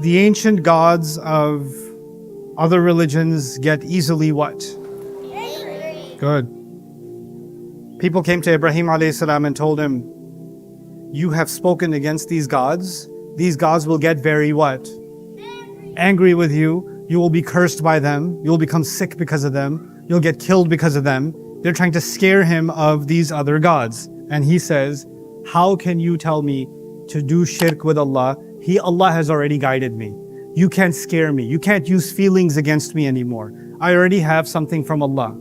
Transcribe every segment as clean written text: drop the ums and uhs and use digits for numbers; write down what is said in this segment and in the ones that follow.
The ancient gods of other religions get easily what? Angry. Good. People came to Ibrahim alayhi salam and told him, you have spoken against these gods. These gods will get very what? Angry with you. You will be cursed by them. You will become sick because of them. You'll get killed because of them. They're trying to scare him of these other gods. And he says, how can you tell me to do shirk with Allah? Allah has already guided me. You can't scare me. You can't use feelings against me anymore. I already have something from Allah.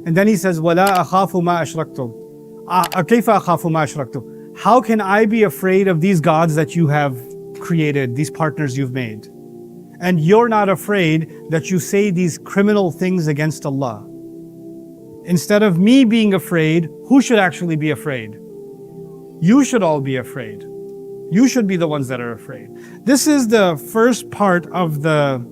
And then he says, وَلَا أَخَافُ مَا أَشْرَكْتُمْ كَيْفَ أَخَافُ مَا أَشْرَكْتُمْ How can I be afraid of these gods that you have created, these partners you've made? And you're not afraid that you say these criminal things against Allah. Instead of me being afraid, who should actually be afraid? You should all be afraid. You should be the ones that are afraid. This is the first part of the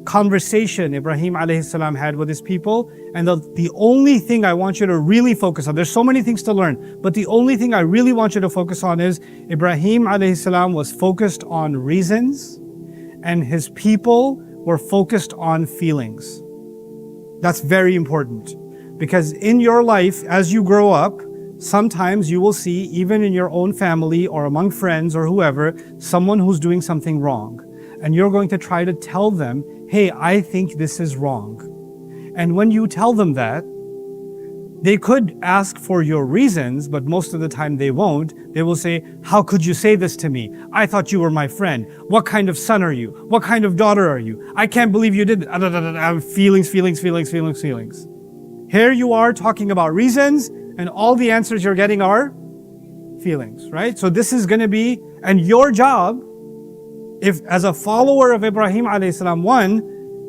conversation Ibrahim alayhi salam had with his people. And the only thing I want you to really focus on, there's so many things to learn, but the only thing I really want you to focus on is Ibrahim alayhi salam was focused on reasons and his people were focused on feelings. That's very important. Because in your life, as you grow up, sometimes you will see, even in your own family or among friends or whoever, someone who's doing something wrong. And you're going to try to tell them, hey, I think this is wrong. And when you tell them that, they could ask for your reasons, but most of the time they won't. They will say, how could you say this to me? I thought you were my friend. What kind of son are you? What kind of daughter are you? I can't believe you did it. Feelings. Here you are talking about reasons, and all the answers you're getting are feelings, right? So this is going to be, and your job, if as a follower of Ibrahim alayhi salam, one,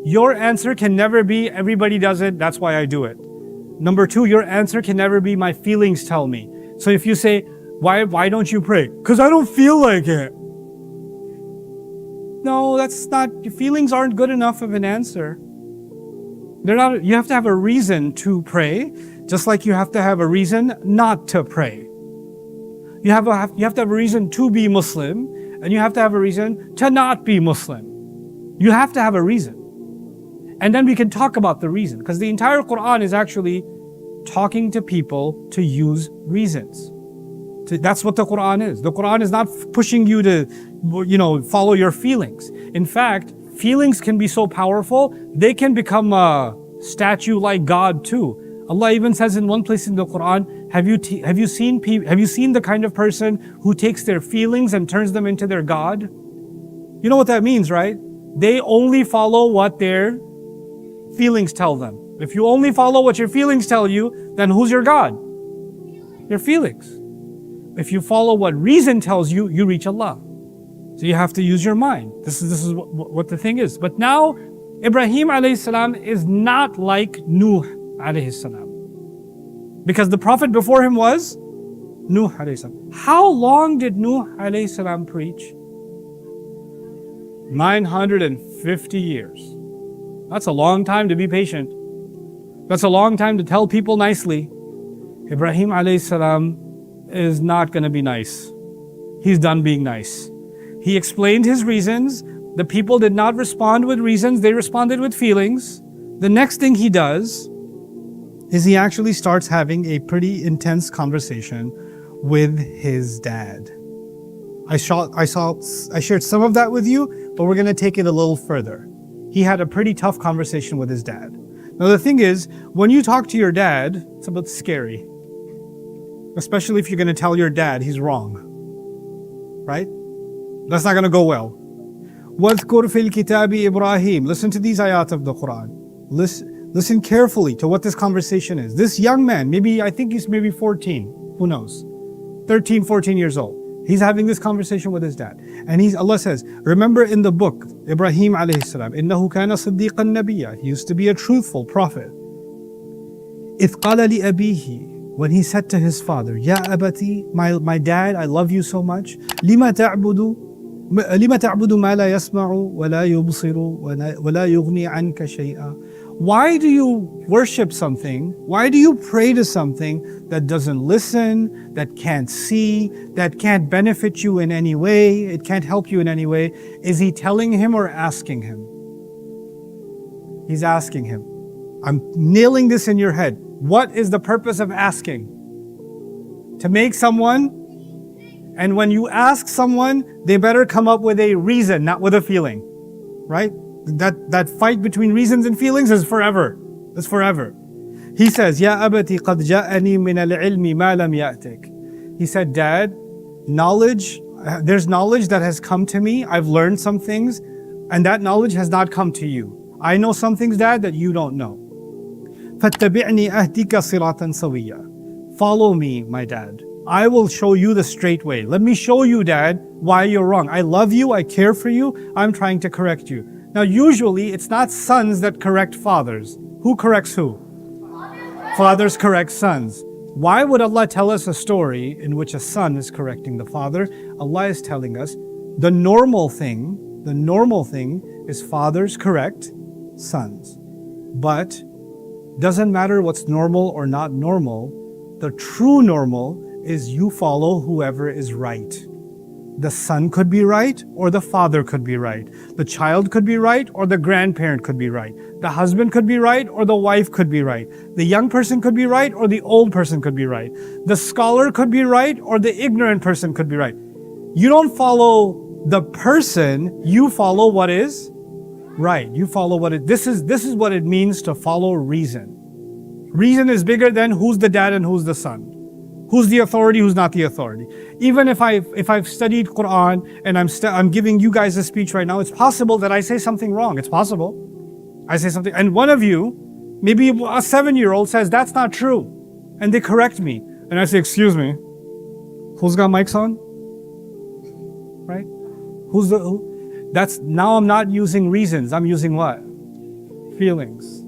your answer can never be, everybody does it, that's why I do it. Number two, your answer can never be, my feelings tell me. So if you say, why don't you pray? Because I don't feel like it. No, that's not, your feelings aren't good enough of an answer. They're not, you have to have a reason to pray, just like you have to have a reason not to pray. You have to have a reason to be Muslim, and you have to have a reason to not be Muslim. You have to have a reason. And then we can talk about the reason, because the entire Qur'an is actually talking to people to use reasons. That's what the Qur'an is. The Qur'an is not pushing you to, follow your feelings. In fact, feelings can be so powerful, they can become a statue like God too. Allah even says in one place in the Qur'an, have you seen the kind of person who takes their feelings and turns them into their God? You know what that means, right? They only follow what their feelings tell them. If you only follow what your feelings tell you, then who's your God? Your feelings. If you follow what reason tells you, you reach Allah. So you have to use your mind. This is what the thing is. But now, Ibrahim alayhi salam is not like Nuh alayhi salam. Because the prophet before him was Nuh alayhi salam. How long did Nuh alayhi salam preach? 950 years. That's a long time to be patient. That's a long time to tell people nicely. Ibrahim alayhi salam is not going to be nice. He's done being nice. He explained his reasons. The people did not respond with reasons, they responded with feelings. The next thing he does is he actually starts having a pretty intense conversation with his dad. I shared some of that with you, but we're going to take it a little further. He had a pretty tough conversation with his dad. Now the thing is, when you talk to your dad, it's a bit scary. Especially if you're going to tell your dad he's wrong. Right? That's not going to go well. وَاذْكُرْ فِي الْكِتَابِ Ibrahim. Listen to these ayat of the Qur'an. Listen carefully to what this conversation is. This young man, I think he's maybe 14, who knows? 13, 14 years old. He's having this conversation with his dad. And Allah says, remember in the book, Ibrahim alayhi salam, إِنَّهُ كَانَ صِدِّيقًا نَبِيًّا. He used to be a truthful prophet. إِذْ قَالَ لِأَبِيهِ. When he said to his father, Ya abati, my dad, I love you so much. لِمَ تَعْبُدُ مَا لَا يَسْمَعُ وَلَا يُبْصِرُ وَلَا يُغْنِي عَنْكَ شَيْئًا. Why do you worship something? Why do you pray to something that doesn't listen, that can't see, that can't benefit you in any way, it can't help you in any way? Is he telling him or asking him? He's asking him. I'm nailing this in your head. What is the purpose of asking? To make someone, and when you ask someone, they better come up with a reason, not with a feeling, right? That fight between reasons and feelings is forever. It's forever. He says, Ya abati qad ja'ani min al-ilmi ma lam ya'tik. He said, Dad, there's knowledge that has come to me. I've learned some things, and that knowledge has not come to you. I know some things, Dad, that you don't know. فَاتَّبِعْنِي أَهْدِكَ صِرَاطًا سَوِيًّا. Follow me, my dad. I will show you the straight way. Let me show you, Dad, why you're wrong. I love you, I care for you, I'm trying to correct you. Now, usually, it's not sons that correct fathers. Who corrects who? Fathers correct sons. Why would Allah tell us a story in which a son is correcting the father? Allah is telling us the normal thing is fathers correct sons. But doesn't matter what's normal or not normal, the true normal is you follow whoever is right. The son could be right or the father could be right. The child could be right or the grandparent could be right. The husband could be right or the wife could be right. The young person could be right or the old person could be right. The scholar could be right or the ignorant person could be right. You don't follow the person, you follow what is right. You follow what it, this is what it means to follow reason. Reason is bigger than who's the dad and who's the son. Who's the authority, who's not the authority. Even if I've studied Qur'an and I'm giving you guys a speech right now, it's possible that I say something wrong. It's possible. I say something, and one of you, maybe a 7-year-old says, that's not true. And they correct me. And I say, excuse me, who's got mics on? Right? Now I'm not using reasons, I'm using what? Feelings.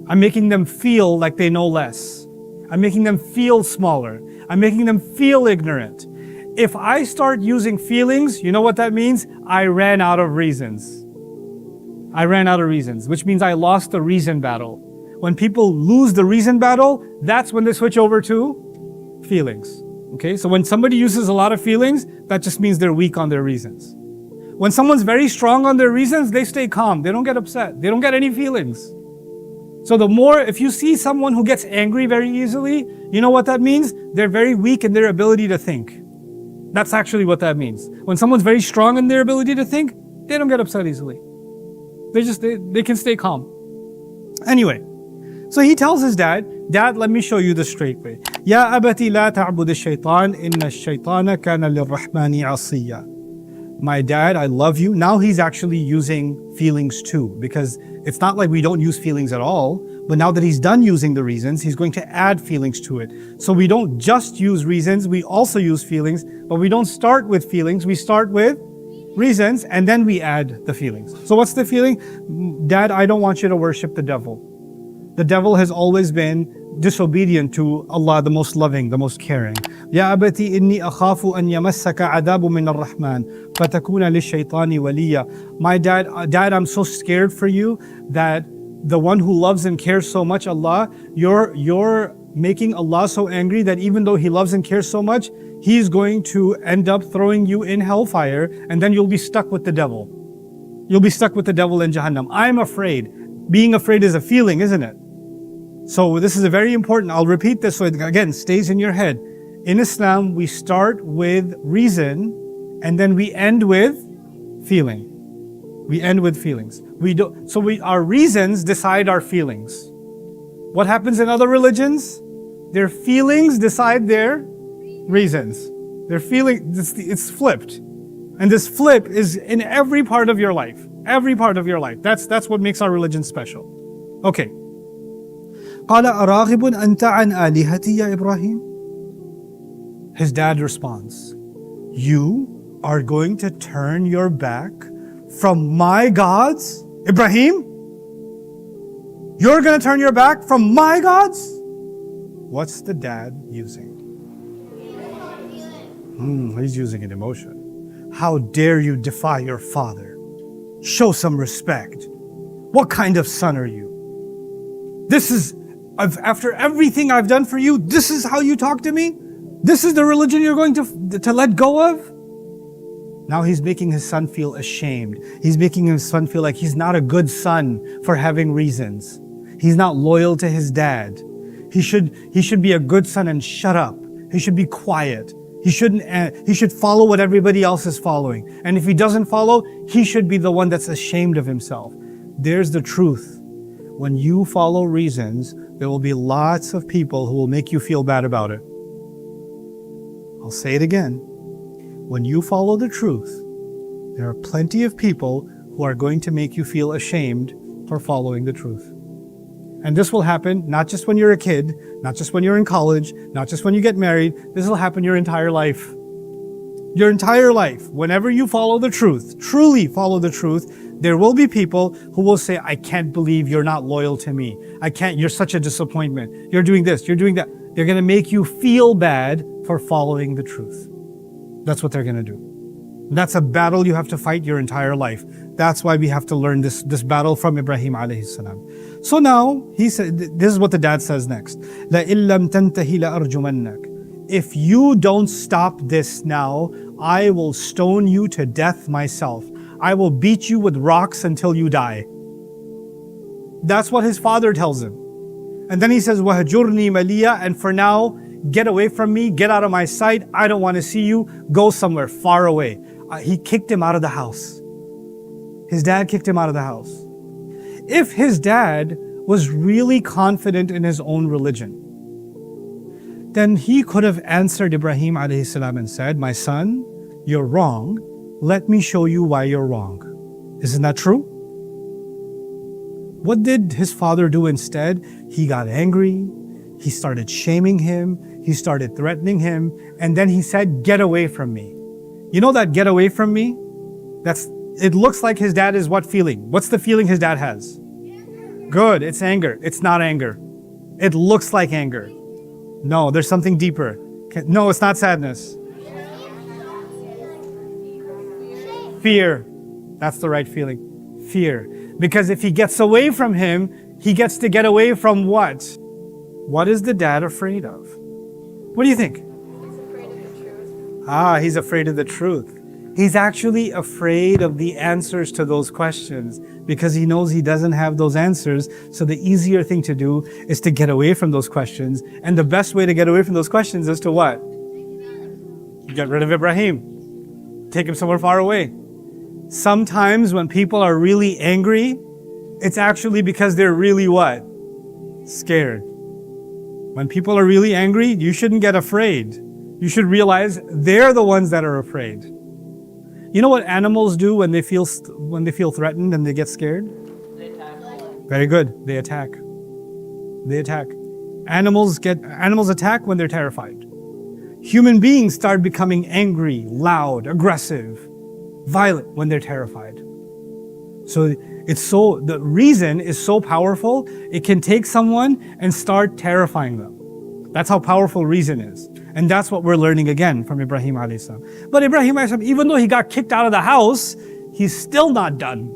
I'm making them feel like they know less. I'm making them feel smaller. I'm making them feel ignorant. If I start using feelings, you know what that means? I ran out of reasons. I ran out of reasons, which means I lost the reason battle. When people lose the reason battle, that's when they switch over to feelings. Okay, so when somebody uses a lot of feelings, that just means they're weak on their reasons. When someone's very strong on their reasons, they stay calm. They don't get upset. They don't get any feelings. So if you see someone who gets angry very easily, you know what that means? They're very weak in their ability to think. That's actually what that means. When someone's very strong in their ability to think, they don't get upset easily. They can stay calm. Anyway, so he tells his dad, Dad, let me show you the straight way. Ya abati la ta'bud ash-shaytan, inna ash-shaytana kana lir-rahmani 'asiyya. My dad, I love you. Now he's actually using feelings too, because it's not like we don't use feelings at all, but now that he's done using the reasons, he's going to add feelings to it. So we don't just use reasons, we also use feelings, but we don't start with feelings, we start with reasons, and then we add the feelings. So what's the feeling? Dad, I don't want you to worship the devil. The devil has always been disobedient to Allah, the most loving, the most caring. Ya abati inni akhafu an yamassaka adabu min ar-Rahman fatakuna lish-shaytani waliya. My dad, I'm so scared for you that the one who loves and cares so much, Allah, you're making Allah so angry that even though He loves and cares so much, He's going to end up throwing you in hellfire, and then you'll be stuck with the devil. You'll be stuck with the devil in Jahannam. I'm afraid. Being afraid is a feeling, isn't it? So this is a very important, I'll repeat this so it again stays in your head. In Islam, we start with reason and then we end with feeling. We end with feelings. Our reasons decide our feelings. What happens in other religions? Their feelings decide their reasons. Their feeling, it's flipped. And this flip is in every part of your life. Every part of your life. That's what makes our religion special. Okay. قال أراغب أنت عن آلهتي يا إبراهيم? His dad responds, you are going to turn your back from my gods? Ibrahim? You're going to turn your back from my gods? What's the dad using? He's using an emotion. How dare you defy your father? Show some respect. What kind of son are you? This is, after everything I've done for you, this is how you talk to me? This is the religion you're going to let go of? Now he's making his son feel ashamed. He's making his son feel like he's not a good son for having reasons. He's not loyal to his dad. He should be a good son and shut up. He should be quiet. He should follow what everybody else is following. And if he doesn't follow, he should be the one that's ashamed of himself. There's the truth. When you follow reasons, there will be lots of people who will make you feel bad about it. I'll say it again. When you follow the truth, there are plenty of people who are going to make you feel ashamed for following the truth. And this will happen not just when you're a kid, not just when you're in college, not just when you get married. This will happen your entire life. Your entire life. Whenever you follow the truth, truly follow the truth, there will be people who will say, I can't believe you're not loyal to me. You're such a disappointment. You're doing this, you're doing that. They're going to make you feel bad for following the truth. That's what they're going to do. That's a battle you have to fight your entire life. That's why we have to learn this battle from Ibrahim alayhi salam. So now, he said, this is what the dad says next. لَإِن لَمْ تَنْتَهِ لَأَرْجُمَنَّكَ. If you don't stop this now, I will stone you to death myself. I will beat you with rocks until you die. That's what his father tells him. And then he says, وَهَجُرْنِي مَلِيًّا. And for now, get away from me, get out of my sight. I don't want to see you. Go somewhere far away. He kicked him out of the house. His dad kicked him out of the house. If his dad was really confident in his own religion, then he could have answered Ibrahim alayhi salam and said, my son, you're wrong. Let me show you why you're wrong. Isn't that true? What did his father do instead? He got angry. He started shaming him. He started threatening him. And then he said, get away from me. You know that get away from me? It looks like his dad is what feeling? What's the feeling his dad has? Good, it's anger. It's not anger. It looks like anger. No, there's something deeper. No, it's not sadness. Fear. That's the right feeling. Fear. Because if he gets away from him, he gets to get away from what? What is the dad afraid of? What do you think? He's afraid of the truth. He's actually afraid of the answers to those questions because he knows he doesn't have those answers. So the easier thing to do is to get away from those questions. And the best way to get away from those questions is to what? Get rid of Ibrahim. Take him somewhere far away. Sometimes when people are really angry, it's actually because they're really what? Scared. When people are really angry, you shouldn't get afraid. You should realize they're the ones that are afraid. You know what animals do when they feel threatened and they get scared? They attack. Very good. They attack. They attack. Animals attack when they're terrified. Human beings start becoming angry, loud, aggressive, violent when they're terrified. So the reason is so powerful, it can take someone and start terrifying them. That's how powerful reason is. And that's what we're learning again from Ibrahim alayhi salam. But Ibrahim alayhi salam, even though he got kicked out of the house, he's still not done.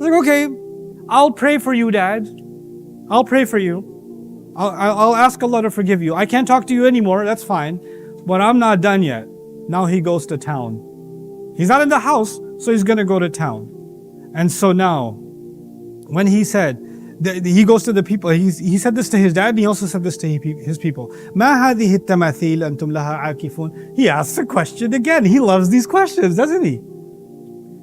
He's like, okay, I'll pray for you, Dad. I'll pray for you. I'll ask Allah to forgive you. I can't talk to you anymore, that's fine. But I'm not done yet. Now he goes to town. He's not in the house, so he's going to go to town. And so now, when he said, he goes to the people, he said this to his dad, and he also said this to his people. مَا هَذِهِ التَّمَاثِيلَ أَنْتُمْ لَهَا عَاكِفُونَ. He asks a question again. He loves these questions, doesn't he?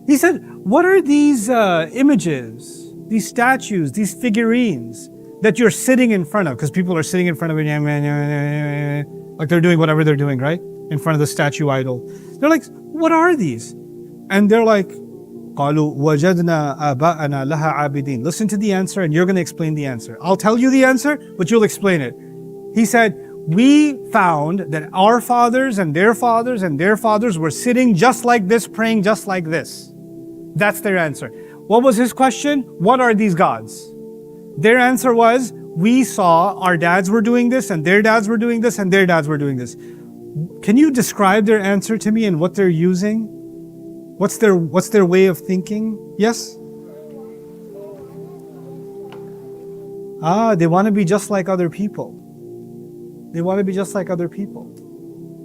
He said, what are these images, these statues, these figurines that you're sitting in front of? Because people are sitting in front of it, like they're doing whatever they're doing, right? In front of the statue idol. They're like, what are these? And they're like, قَالُوا وَجَدْنَا آبَاءَنَا لَهَا عَابِدِينَ. Listen to the answer and you're going to explain the answer. I'll tell you the answer, but you'll explain it. He said, we found that our fathers and their fathers and their fathers were sitting just like this, praying just like this. That's their answer. What was his question? What are these gods? Their answer was, we saw our dads were doing this and their dads were doing this and their dads were doing this. Can you describe their answer to me and what they're using? What's their way of thinking? Yes? They want to be just like other people. They want to be just like other people.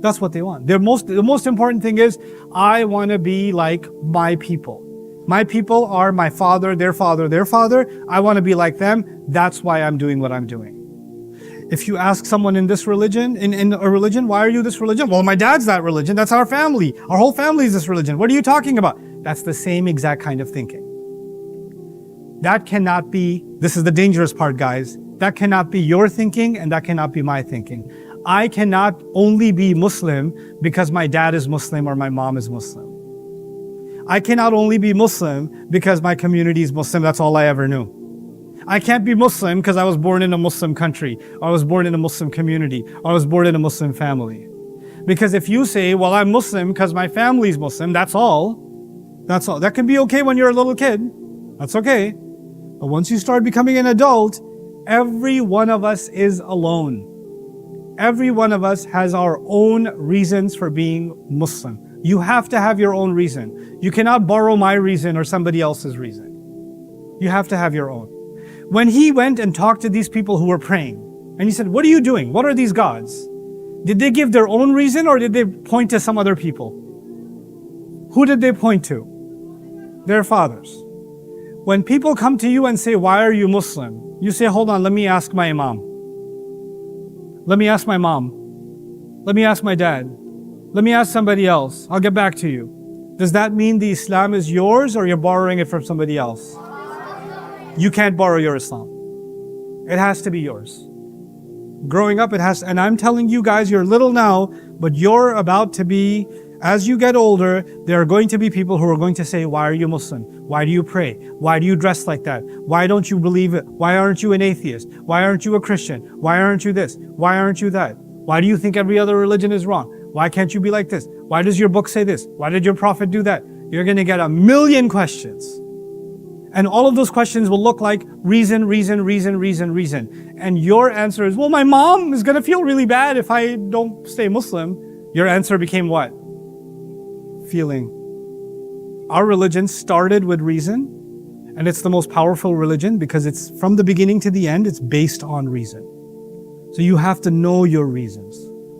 That's what they want. The most important thing is, I want to be like my people. My people are my father, their father, their father. I want to be like them. That's why I'm doing what I'm doing. If you ask someone in this religion, in a religion, why are you this religion? Well, my dad's that religion. That's our family. Our whole family is this religion. What are you talking about? That's the same exact kind of thinking. That cannot be, this is the dangerous part, guys. That cannot be your thinking, and that cannot be my thinking. I cannot only be Muslim because my dad is Muslim or my mom is Muslim. I cannot only be Muslim because my community is Muslim. That's all I ever knew. I can't be Muslim because I was born in a Muslim country, or I was born in a Muslim community, or I was born in a Muslim family. Because if you say, well, I'm Muslim because my family's Muslim, that's all. That's all. That can be okay when you're a little kid. That's okay. But once you start becoming an adult, every one of us is alone. Every one of us has our own reasons for being Muslim. You have to have your own reason. You cannot borrow my reason or somebody else's reason. You have to have your own. When he went and talked to these people who were praying, and he said, what are you doing? What are these gods? Did they give their own reason, or did they point to some other people? Who did they point to? Their fathers. When people come to you and say, why are you Muslim? You say, hold on, let me ask my imam. Let me ask my mom. Let me ask my dad. Let me ask somebody else. I'll get back to you. Does that mean the Islam is yours, or you're borrowing it from somebody else? You can't borrow your Islam. It has to be yours. Growing up, it has to, and I'm telling you guys, you're little now, but you're about to be, as you get older, there are going to be people who are going to say, why are you Muslim? Why do you pray? Why do you dress like that? Why don't you believe it? Why aren't you an atheist? Why aren't you a Christian? Why aren't you this? Why aren't you that? Why do you think every other religion is wrong? Why can't you be like this? Why does your book say this? Why did your prophet do that? You're going to get a million questions. And all of those questions will look like reason. And your answer is, well, my mom is going to feel really bad if I don't stay Muslim. Your answer became what? Feeling. Our religion started with reason, and it's the most powerful religion because it's from the beginning to the end, it's based on reason. So you have to know your reasons.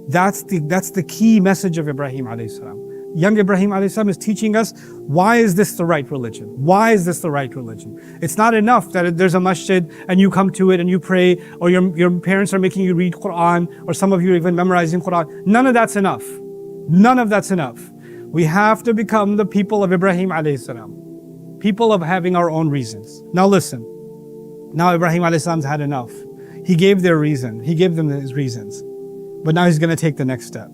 That's the key message of Ibrahim alayhi salam. Young Ibrahim alayhi salam is teaching us, why is this the right religion? Why is this the right religion? It's not enough that there's a masjid and you come to it and you pray, or your parents are making you read Qur'an, or some of you are even memorizing Qur'an. None of that's enough. None of that's enough. We have to become the people of Ibrahim alayhi salam. People of having our own reasons. Now listen. Now Ibrahim alayhi salam's had enough. He gave their reason. He gave them his reasons. But now he's going to take the next step.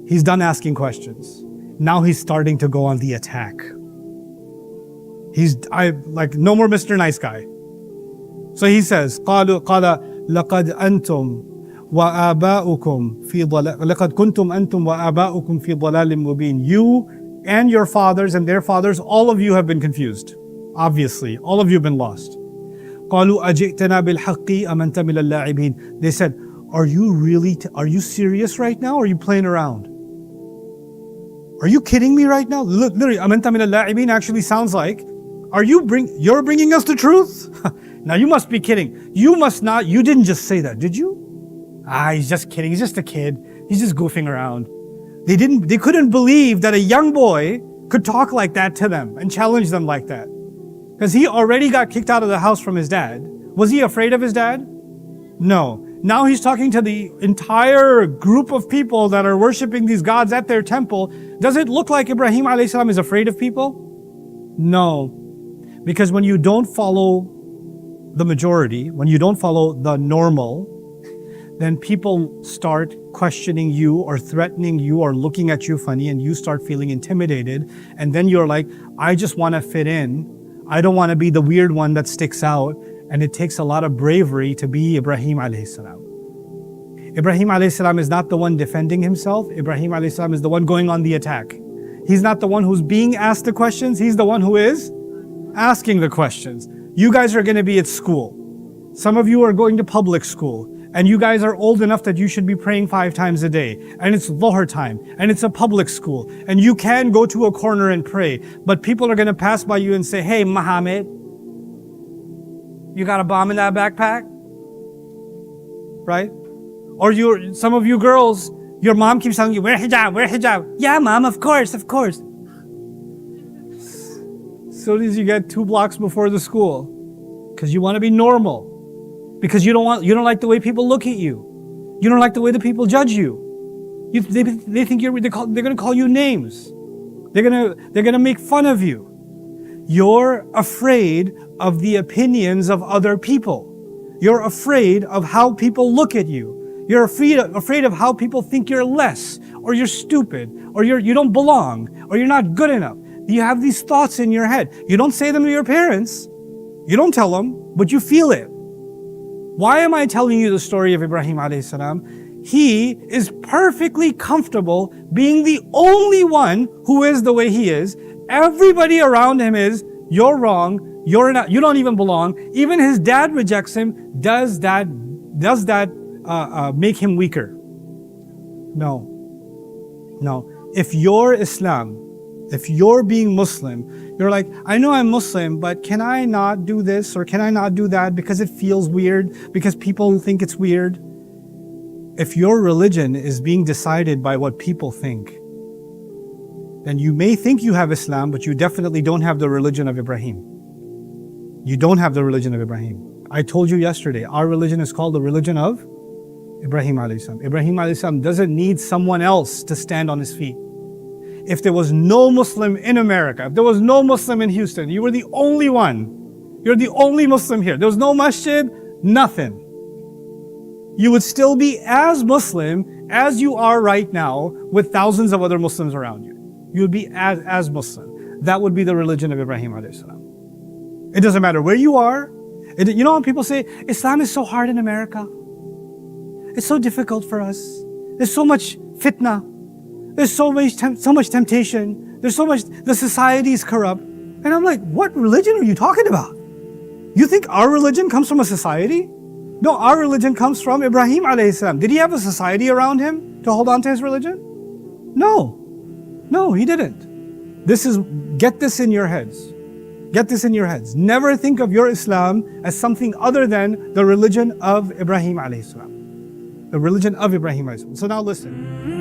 He's done asking questions. Now he's starting to go on the attack. No more Mr. Nice Guy. So he says, قَالَ لَقَدْ أَنْتُمْ وَآبَاؤُكُمْ فِي ضَلَالٍ لَقَدْ كُنْتُمْ أَنْتُمْ وَآبَاؤُكُمْ فِي ضَلَالٍ مُبِينٍ. You and your fathers and their fathers, all of you have been confused. Obviously, all of you have been lost. قَالُوا أَجِئْتَنَا بِالْحَقِّ أَمْ أَنْتَ مِنَ اللاعبين. They said, are you serious right now, or are you playing around? Are you kidding me right now? Look, literally, أَمْ أَنْتَ مِنَ اللاعبين actually sounds like, you're bringing us the truth? Now you must be kidding. You didn't just say that, did you? He's just kidding. He's just a kid. He's just goofing around. They couldn't believe that a young boy could talk like that to them and challenge them like that. Because he already got kicked out of the house from his dad. Was he afraid of his dad? No. Now he's talking to the entire group of people that are worshiping these gods at their temple. Does it look like Ibrahim alayhi salam is afraid of people? No. Because when you don't follow the majority, when you don't follow the normal, then people start questioning you or threatening you or looking at you funny, and you start feeling intimidated. And then you're like, I just want to fit in. I don't want to be the weird one that sticks out. And it takes a lot of bravery to be Ibrahim alayhi salam. Ibrahim alayhi salam is not the one defending himself. Ibrahim alayhi salam is the one going on the attack. He's not the one who's being asked the questions. He's the one who is asking the questions. You guys are going to be at school. Some of you are going to public school. And you guys are old enough that you should be praying 5 times a day. And it's Dhuhr time. And it's a public school. And you can go to a corner and pray. But people are going to pass by you and say, hey, Muhammad, you got a bomb in that backpack? right? Or some of you girls, your mom keeps telling you, wear hijab, wear hijab. Yeah, mom, of course, of course. Soon as you get 2 blocks before the school, because you want to be normal, because you don't like the way people look at you, you don't like the way the people judge you. They think they're going to call you names. They're going to make fun of you. You're afraid of the opinions of other people. You're afraid of how people look at you. You're afraid of how people think you're less, or you're stupid, or you don't belong, or you're not good enough. You have these thoughts in your head. You don't say them to your parents. You don't tell them, but you feel it. Why am I telling you the story of Ibrahim alayhi salam? He is perfectly comfortable being the only one who is the way he is. Everybody around him is, you're wrong, you're not, you don't even belong. Even his dad rejects him. Does that make him weaker? No. If you're Islam, if you're being Muslim, you're like, I know I'm Muslim, but can I not do this or can I not do that because it feels weird, because people think it's weird? If your religion is being decided by what people think, then you may think you have Islam, but you definitely don't have the religion of Ibrahim. You don't have the religion of Ibrahim. I told you yesterday, our religion is called the religion of Ibrahim alayhi salam. Ibrahim alayhi salam doesn't need someone else to stand on his feet. If there was no Muslim in America, if there was no Muslim in Houston, you were the only one. You're the only Muslim here. There was no masjid, nothing. You would still be as Muslim as you are right now with thousands of other Muslims around you. You would be as Muslim. That would be the religion of Ibrahim alayhi salam. It doesn't matter where you are. You know when people say, Islam is so hard in America. It's so difficult for us. There's so much fitna. There's so much temptation. There's so much, the society is corrupt. And I'm like, what religion are you talking about? You think our religion comes from a society? No, our religion comes from Ibrahim alayhi salam. Did he have a society around him to hold on to his religion? No, he didn't. Get this in your heads. Get this in your heads. Never think of your Islam as something other than the religion of Ibrahim alayhi salam. The religion of Ibrahim alayhi salam. So now listen.